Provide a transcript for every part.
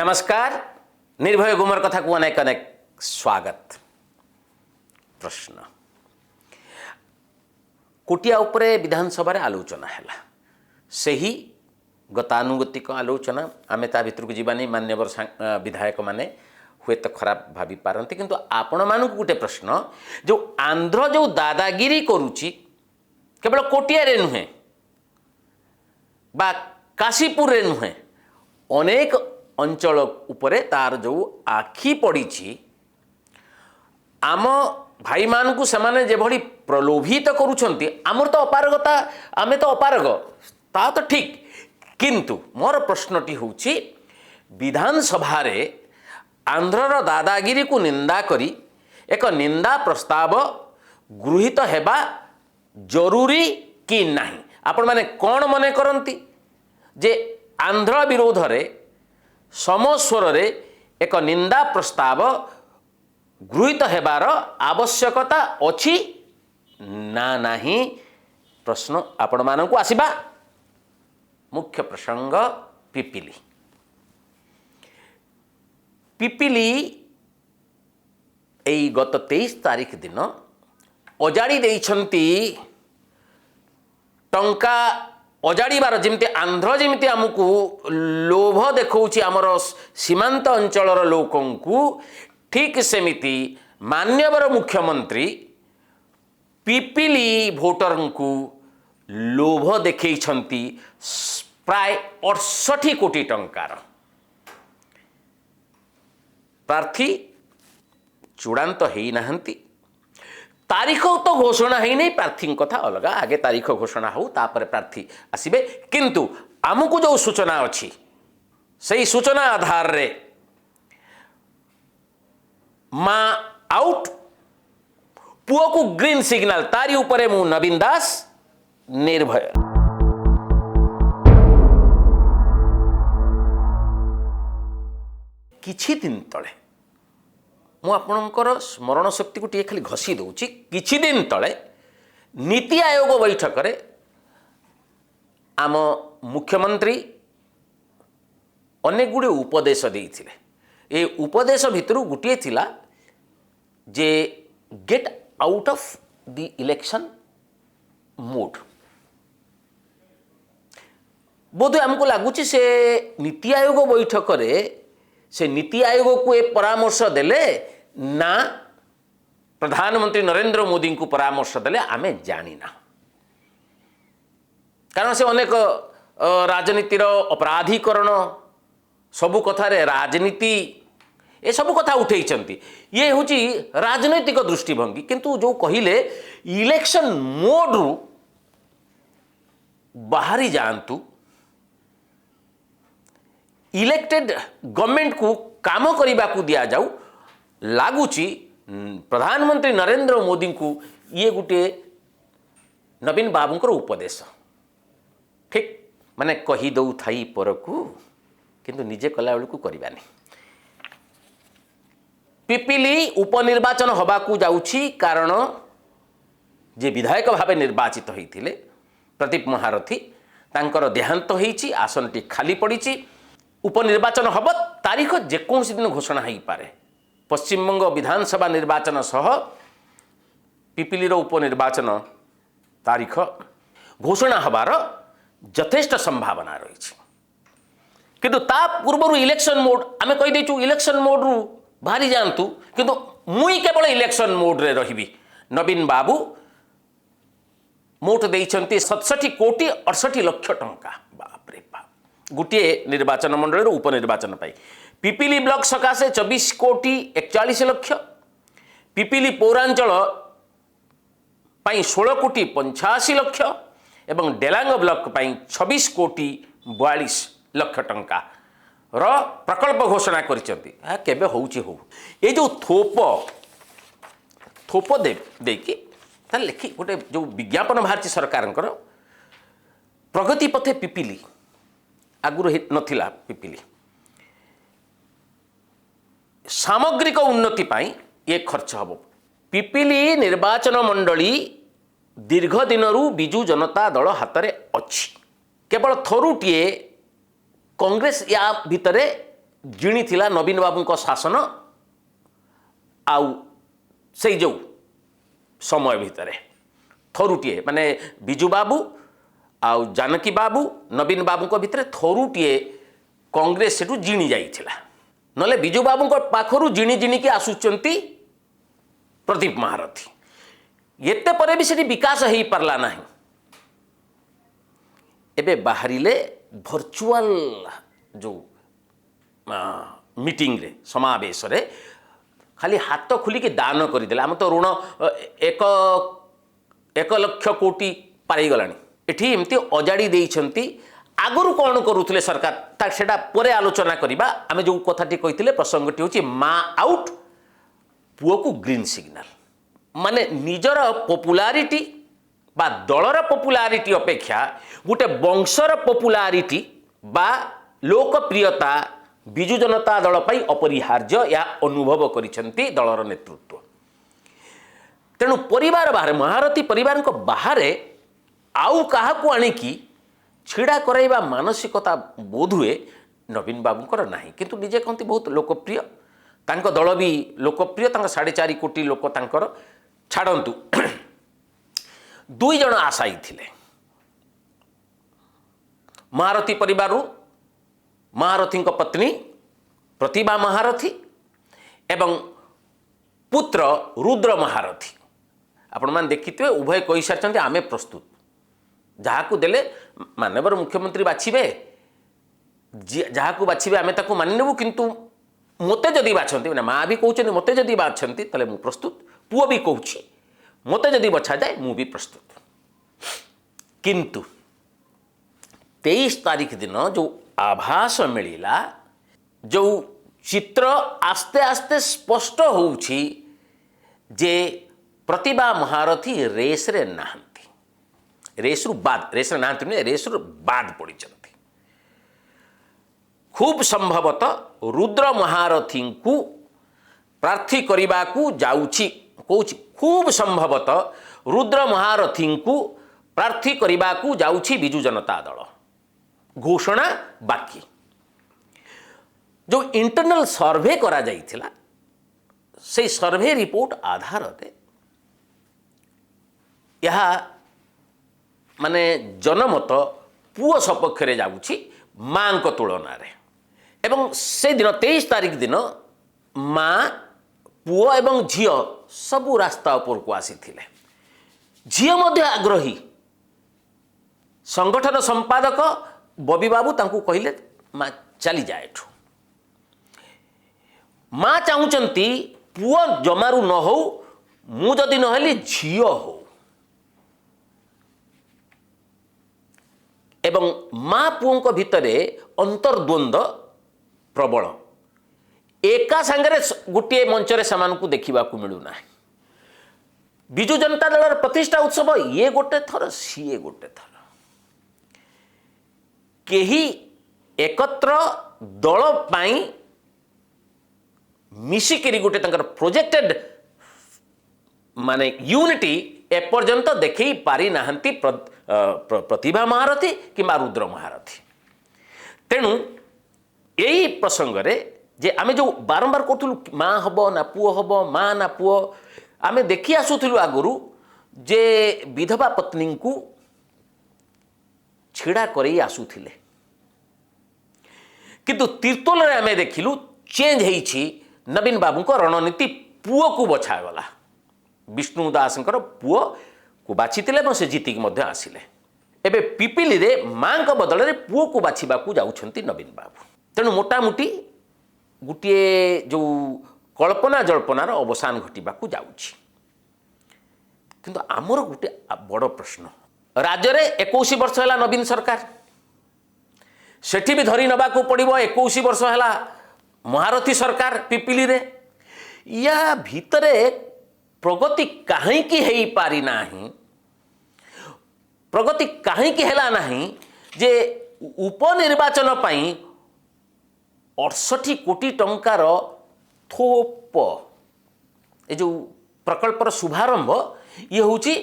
नमस्कार। निर्भय गुमर कथा को अनेक अनेक स्वागत। प्रश्न कोटिया उपरे विधानसभा आलोचना है सही गतानुगतिक आलोचना आमे ता भितर को जीवानी मान्यवर विधायक माने हुए तो खराब भावी पारती किंतु आपण मानू गोटे प्रश्न जो आंध्र जो दादागिरी करुची केवल कोटिया रे नुहे बा काशीपुर रे नुहे अनेक अंचल उपरे तार जो आखि पड़ी आम भाई मान को सेमाने जे भली प्रलोभित करुछंती आमर तो अपारगता आमे तो अपारग ता तो ठीक किंतु मोर प्रश्नटी होची विधानसभा रे आंध्रर दादागिरी को निंदा करी एक निंदा प्रस्ताव गृहीत हेबा जरूरी कि नहीं आपण माने कौन मने करंती जे आंध्र विरोध रे समस्वर रे एक निंदा प्रस्ताव गृहीत हेबार आवश्यकता अछि ना नहीं प्रश्न आपण मानकु आसीबा। मुख्य प्रसंग पिपिली पिपिली एई गत 23 तारीख दिन अजाड़ी देइछंती टंका अजाड़ीबार जमती आंध्र जमती आमको लोभ देखौछि आमर सीमांत अंचलर लोकंकु ठीक सेमिति मान्यवर मुख्यमंत्री पिपिली भोटरंकु लोभ देखैछंती प्राय 68 कोटी टंकार। प्रार्थी चूड़ांत हेई नाहंती तारीख तो घोषणा है नहीं प्रार्थी कथा अलग आगे तारीख घोषणा हो तापर प्रार्थी आसीबे किंतु आमको जो सूचना अच्छी सही सूचना आधार रे माँ आउट पुओ को ग्रीन सिग्नल तारी उपरे मु नवीन दास निर्भय। किछि दिन तले मु आपणकर स्मरण शक्ति को खाली घसी दूची किछि दिन तले नीति आयोग बैठक रे आम मुख्यमंत्री अनेक गुड़े उपदेश देइथिले ए उपदेश भितर गुटिए थिला जे get out of the election mode बोध हमको लगुच से नीति आयोग बैठक रे से नीति आयोग को ए परामर्श देले ना प्रधानमंत्री नरेंद्र मोदी को परामर्श देले आमे जानी ना कारण से अनेक राजनीतिर अपराधीकरण सबु कथा रे राजनीति ए सबु कथा उठेइचंती ये होची राजनैतिक दृष्टिभंगी किंतु जो कहिले इलेक्शन मोड रु बाहरी जानतु इलेक्टेड गवर्नमेंट को काम करने को दिया जाऊ लगुची प्रधानमंत्री नरेंद्र मोदी को ये गोटे नवीन बाबूंकर उपदेश ठीक माने कही दौ थाई पर को किंतु निजे कला बेलू करवानी। पिपिली उपनिर्वाचन हवा को जाउछि कारण जे विधायक भावे निर्वाचित होइथिले प्रदीप महारथी तांकर देहांत होइछि आसनटी खाली पड़िछि उपनिर्वाचन हम तारीख जेकोसी दिन घोषणा हो पारे पश्चिमबंग विधानसभा निर्वाचन सह पिपिली उपनिर्वाचन तारीख घोषणा हबार यथेष्ट संभावना रही किंतु ता पूर्व इलेक्शन मोड आम कहीदेचु इलेक्शन मोड रु बाहरी जातु किंतु मुई केवल इलेक्शन मोड रे रही नवीन बाबू मोट देइछंती 67 कोटी 68 लक्ष टंका बाप रे बाप गोटे निर्वाचन मंडल उपनिर्वाचन पाई पिपिली ब्लॉक सकाशे 24 कोटी 41 लक्ष पिपिली पौरांचल पाई 16 कोटी 85 लक्ष एवं डेलांग ब्लॉक पाई 26 कोटी 42 लक्ष टंका रो प्रकल्प घोषणा करिसेंती केबे होउची हो ए जो थोप देकी ता लिखी गोटे जो विज्ञापन भारती सरकार प्रगति पथे पिपिली आगुर नथिला पिपिली सामग्रिक उन्नति पाई ये खर्च हम पिपिली निर्वाचन मंडली दीर्घ दिनरू बिजु जनता दल हाथ में अच्छी केवल थरुटीए कांग्रेस या भितरे ଜିଣି ଥିଲା ନବୀନ ବାବୁଙ୍କ ଶାସନ ଆଉ ସେଇ ଯେଉଁ ସମୟ ଭିତରେ ଥରୁଟିଏ ମାନେ ବିଜୁ ବାବୁ ଆଉ ଜାନକୀ ବାବୁ ନବୀନ ବାବୁଙ୍କ ଭିତରେ ଥରୁଟିଏ କଂଗ୍ରେସ ସେଠୁ ଜିଣି ଯାଇଥିଲା। ନହେଲେ ବିଜୁ ବାବୁଙ୍କ ପାଖରୁ ଜିଣି ଜିଣିକି ଆସୁଛନ୍ତି ପ୍ରଦୀପ ମହାରଥୀ। ଏତେ ପରେ ବି ସେଠି ବିକାଶ ହେଇପାରିଲା ନାହିଁ। ଏବେ ବାହାରିଲେ ଭର୍ଚୁଆଲ ଯେଉଁ ମିଟିଂରେ ସମାବେଶରେ ଖାଲି ହାତ ଖୋଲିକି ଦାନ କରିଦେଲେ। ଆମେ ତ ଋଣ 1,00,000 କୋଟି ପାଇଗଲାଣି। ଏଠି ଏମିତି ଅଜାଡ଼ି ଦେଇଛନ୍ତି। ଆଗରୁ କ'ଣ କରୁଥିଲେ ସରକାର ସେଟା ପରେ ଆଲୋଚନା କରିବା। ଆମେ ଯେଉଁ କଥାଟି କହିଥିଲେ ପ୍ରସଙ୍ଗଟି ହେଉଛି ମା ଆଉଟ୍ ପୁଅକୁ ଗ୍ରୀନ୍ ସିଗ୍ନାଲ। ମାନେ ନିଜର ପପୁଲାରିଟି ବା ଦଳର ପପୁଲାରିଟି ଅପେକ୍ଷା ଗୋଟେ ବଂଶର ପପୁଲାରିଟି ବା ଲୋକପ୍ରିୟତା ବିଜୁ ଜନତା ଦଳ ପାଇଁ ଅପରିହାର୍ଯ୍ୟ। ଏହା ଅନୁଭବ କରିଛନ୍ତି ଦଳର ନେତୃତ୍ୱ। ତେଣୁ ପରିବାର ବାହାରେ ମହାରଥୀ ପରିବାରଙ୍କ ବାହାରେ ଆଉ କାହାକୁ ଆଣିକି ଛିଡ଼ା କରାଇବା ମାନସିକତା ବୋଧହୁଏ ନବୀନ ବାବୁଙ୍କର ନାହିଁ। କିନ୍ତୁ ନିଜେ କହନ୍ତି ବହୁତ ଲୋକପ୍ରିୟ। ତାଙ୍କ ଦଳ ବି ଲୋକପ୍ରିୟ। ତାଙ୍କ 4.5 କୋଟି ଲୋକ ତାଙ୍କର ଛାଡ଼ନ୍ତୁ। 2 ଜଣ ଆଶାୟୀ ଥିଲେ ମହାରଥୀ ପରିବାରରୁ। ମହାରଥୀଙ୍କ ପତ୍ନୀ ପ୍ରତିଭା ମହାରଥୀ ଏବଂ ପୁତ୍ର ରୁଦ୍ର ମହାରଥୀ। ଆପଣମାନେ ଦେଖିଥିବେ ଉଭୟ କହିସାରିଛନ୍ତି ଆମେ ପ୍ରସ୍ତୁତ। ଯାହାକୁ ଦେଲେ ମାନ୍ୟବର ମୁଖ୍ୟମନ୍ତ୍ରୀ ବାଛିବେ, ଯାହାକୁ ବାଛିବେ ଆମେ ତାକୁ ମାନି ନେବୁ। କିନ୍ତୁ ମୋତେ ଯଦି ବାଛନ୍ତି ମାନେ ମା ବି କହୁଛନ୍ତି ମୋତେ ଯଦି ବାଛନ୍ତି ତାହେଲେ ମୁଁ ପ୍ରସ୍ତୁତ। ପୁଅ ବି କହୁଛି ମୋତେ ଯଦି ବଛାଯାଏ ମୁଁ ବି ପ୍ରସ୍ତୁତ। କିନ୍ତୁ 23 ତାରିଖ ଦିନ ଯେଉଁ ଆଭାସ ମିଳିଲା, ଯେଉଁ ଚିତ୍ର ଆସ୍ତେ ଆସ୍ତେ ସ୍ପଷ୍ଟ ହେଉଛି ଯେ ପ୍ରତିଭା ମହାରଥୀ ରେସ୍ରେ ନାହାନ୍ତି। ରେସ୍ରୁ ବାଦ ରେସ୍ରେ ନାହାନ୍ତି ନୁହେଁ, ରେସ୍ରୁ ବାଦ ପଡ଼ିଛନ୍ତି। ଖୁବ୍ ସମ୍ଭବତଃ ରୁଦ୍ର ମହାରଥୀଙ୍କୁ ପ୍ରାର୍ଥୀ କରିବାକୁ ଯାଉଛି। କହୁଛି ଖୁବ୍ ସମ୍ଭବତଃ ରୁଦ୍ର ମହାରଥୀଙ୍କୁ ପ୍ରାର୍ଥୀ କରିବାକୁ ଯାଉଛି ବିଜୁ ଜନତା ଦଳ। ଘୋଷଣା ବାକି। ଯେଉଁ ଇଣ୍ଟରନାଲ ସର୍ଭେ କରାଯାଇଥିଲା ସେଇ ସର୍ଭେ ରିପୋର୍ଟ ଆଧାରରେ ଏହା ମାନେ ଜନମତ ପୁଅ ସପକ୍ଷରେ ଯାଉଛି ମାଙ୍କ ତୁଳନାରେ। ଏବଂ ସେଦିନ 23 ତାରିଖ ଦିନ ମା ପୁଅ ଏବଂ ଝିଅ ସବୁ ରାସ୍ତା ଉପରକୁ ଆସିଥିଲେ। ଝିଅ ମଧ୍ୟ ଆଗ୍ରହୀ। ସଂଗଠନ ସମ୍ପାଦକ ବବି ବାବୁ ତାଙ୍କୁ କହିଲେ ମା ଚାଲିଯା ଏଠୁ। ମା ଚାହୁଁଛନ୍ତି ପୁଅ ଜମାରୁ ନ ହଉ, ମୁଁ ଯଦି ନହେଲି ଝିଅ ହଉ। ଏବଂ ମା ପୁଅଙ୍କ ଭିତରେ ଅନ୍ତର୍ଦ୍ୱନ୍ଦ୍ୱ ପ୍ରବଳ। ଏକା ସାଙ୍ଗରେ ଗୋଟିଏ ମଞ୍ଚରେ ସେମାନଙ୍କୁ ଦେଖିବାକୁ ମିଳୁନାହିଁ। ବିଜୁ ଜନତା ଦଳର ପ୍ରତିଷ୍ଠା ଉତ୍ସବ ଇଏ ଗୋଟେ ଥର ସିଏ ଗୋଟେ ଥର। କେହି ଏକତ୍ର ଦଳ ପାଇଁ ମିଶିକିରି ଗୋଟେ ତାଙ୍କର ପ୍ରୋଜେକ୍ଟେଡ୍ ମାନେ ୟୁନିଟି ଏପର୍ଯ୍ୟନ୍ତ ଦେଖେଇ ପାରି ନାହାନ୍ତି ପ୍ରତିଭା ମହାରଥୀ କିମ୍ବା ରୁଦ୍ର ମହାରଥୀ। ତେଣୁ ଏଇ ପ୍ରସଙ୍ଗରେ ଯେ ଆମେ ଯେଉଁ ବାରମ୍ବାର କହୁଥିଲୁ ମା ହେବ ନା ପୁଅ ହେବ, ମା ନା ପୁଅ, ଆମେ ଦେଖି ଆସୁଥିଲୁ ଆଗରୁ ଯେ ବିଧବା ପତ୍ନୀଙ୍କୁ ଛିଡ଼ା କରେଇ ଆସୁଥିଲେ। କିନ୍ତୁ ତିର୍ତ୍ତୋଲରେ ଆମେ ଦେଖିଲୁ ଚେଞ୍ଜ ହେଇଛି। ନବୀନ ବାବୁଙ୍କ ରଣନୀତି ପୁଅକୁ ବଛାଗଲା। ବିଷ୍ଣୁ ଦାସଙ୍କର ପୁଅକୁ ବାଛିଥିଲେ ଏବଂ ସେ ଜିତିକି ମଧ୍ୟ ଆସିଲେ। ଏବେ ପିପିଲିରେ ମାଙ୍କ ବଦଳରେ ପୁଅକୁ ବାଛିବାକୁ ଯାଉଛନ୍ତି ନବୀନ ବାବୁ। ତେଣୁ ମୋଟାମୋଟି ଗୋଟିଏ ଯେଉଁ କଳ୍ପନା ଜଳ୍ପନାର ଅବସାନ ଘଟିବାକୁ ଯାଉଛି। କିନ୍ତୁ ଆମର ଗୋଟେ ବଡ଼ ପ୍ରଶ୍ନ, ରାଜ୍ୟରେ 21 ବର୍ଷ ହେଲା ନବୀନ ସରକାର, ସେଠି ବି ଧରି ନେବାକୁ ପଡ଼ିବ 21 ବର୍ଷ ହେଲା ମହାରଥୀ ସରକାର ପିପିଲିରେ। ୟା ଭିତରେ ପ୍ରଗତି କାହିଁକି ହେଇପାରି ନାହିଁ? ପ୍ରଗତି କାହିଁକି ହେଲା ନାହିଁ ଯେ ଉପନିର୍ବାଚନ ପାଇଁ 68 କୋଟି ଟଙ୍କାର ଥୋପ ଏ ଯେଉଁ ପ୍ରକଳ୍ପର ଶୁଭାରମ୍ଭ ଇଏ ହେଉଛି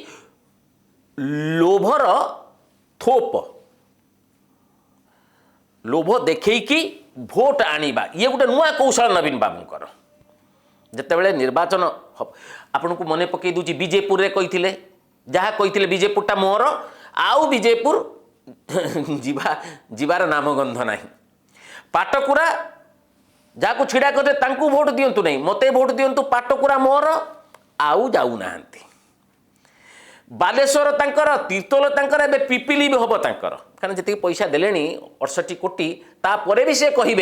ଲୋଭର ଥୋପ। ଲୋଭ ଦେଖେଇକି भोट आनिबा ये गोटे नुआ कौशल नवीन बाबूंकर जितेबाला निर्वाचन आपण को मन पकई दूची बीजेपुर रे कही जहाँ कही बीजेपुरटा मोर आउ बीजेपुर जीवार नामगंध ना पाटकुरा जहाँ छिड़ा करते तांकू भोट दिंतु नहीं मते भोट दिंतु पाटकुरा मोर आउ जाऊ ना बालेश्वर तांकर तीर्तोल तांकर एबे पिपिली भी हम तांकर कारण जी पैसा देले 68 कोटी तापर भी से कहे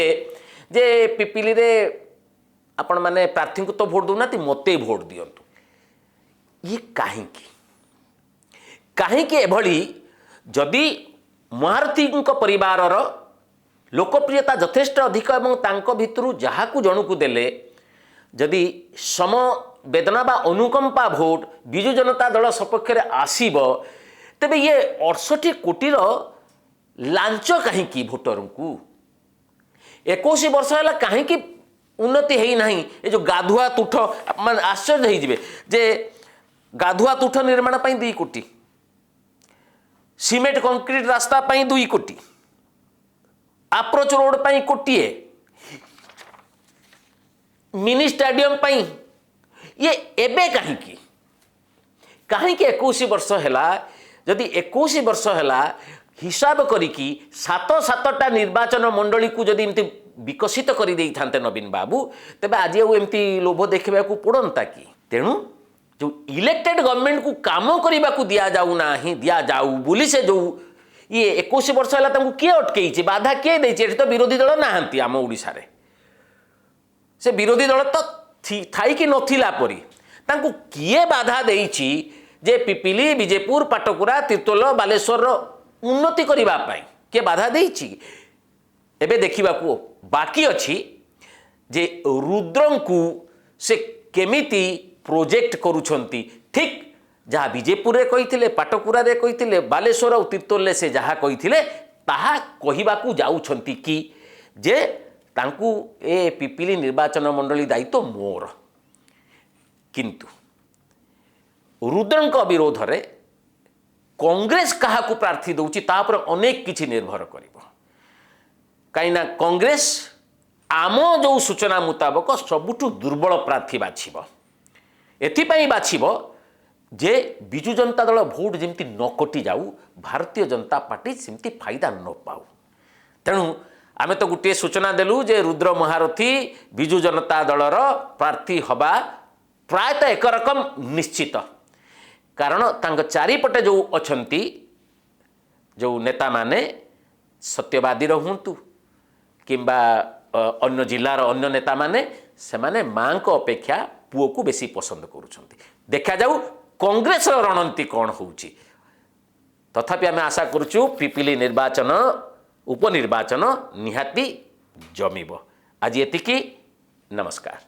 जे पिपिली रे आपण माने प्रार्थी को तो भोट दूना मते भोट दिंतु ये कहीं एभली जदि महारथी परिवार लोकप्रियता यथेष्ट अधिक एवं तांको भितरु जहाकू जणुकू देले जदि समवेदना बा अनुकंपा भोट विजु जनता दल सपक्ष आसीब तेबे ये 68 कोटीर लांच कहीं भोटर को 21 वर्ष है कहीं उन्नति है ना ये जो गाधुआ तुठ मान आश्चर्य हो जे गाधुआ तुठ निर्माण 2 कोटी सीमेंट कंक्रीट रास्ता 2 कोटी अप्रोच रोड पाई कोटिए मिनी स्टेडियम पाई ये एबे कहीं 21 वर्ष है जदि 21 वर्ष है हिसाब करिकी 7-7टा निर्वाचन मंडली को जदि एमती विकसित कर दे था नवीन बाबू तेबे आज एमती लोभ देखा पड़ता कि तेणु जो इलेक्टेड गवर्नमेंट को काम करने को दि जाऊ ना दि जाऊ बोली से जो ये 21 वर्ष है किए अटकई बाधा किए देती तो विरोधी दल ना आम ओडिशा रे से विरोधी दल तो थाई कि नथिला परी तांकु किए बाधा देइछि जे पिपिली विजेपुर पाटकुरा तीर्तोल बालेश्वर उन्नति करिबा पई के बाधा देइछि एबे देखिबा को बाकी अछि जे रुद्रंकु से केमिति प्रोजेक्ट करूछंती ठीक जहाँ विजेपुर रे कही पाटकुरा रे कही बालेश्वर और तीर्तोल से जहाँ कही ताहा कहिबाकू जाउछंती कि जे तांकू ए पिपिली निर्वाचन मंडली दायित्व मोर किंतु रुद्रंक विरोध रे कांग्रेस कहा को प्रार्थी दउची तापर अनेक किछि निर्भर करिवो कहीं ना कांग्रेस आम जो सूचना मुताबक सबुठु दुर्बल प्रार्थी बाछिबो एथिपाई बाछिबो जे विजु जनता दल भोट जमती न कटि जाऊ भारतीय जनता पार्टी सेमती फायदा न पाऊ तेणु आमे तो गोटे सूचना देलु जे रुद्र महारथी विजु जनता दलर प्रार्थी हवा प्रायतः एक रकम निश्चित कारण तांग चारिपटे जो अछंती जो नेता माने सत्यवादी रहंतु किंबा अन्य जिलार अन्य नेता माने से माने मां को अपेक्षा पुओ को बेसी पसंद करूछंती देखा जाऊ कांग्रेस रणनीति कौन होउची तथापि आम आशा करुचु पिपिली निर्वाचन उपनिर्वाचन निहाती जमिब आज एतिकी नमस्कार।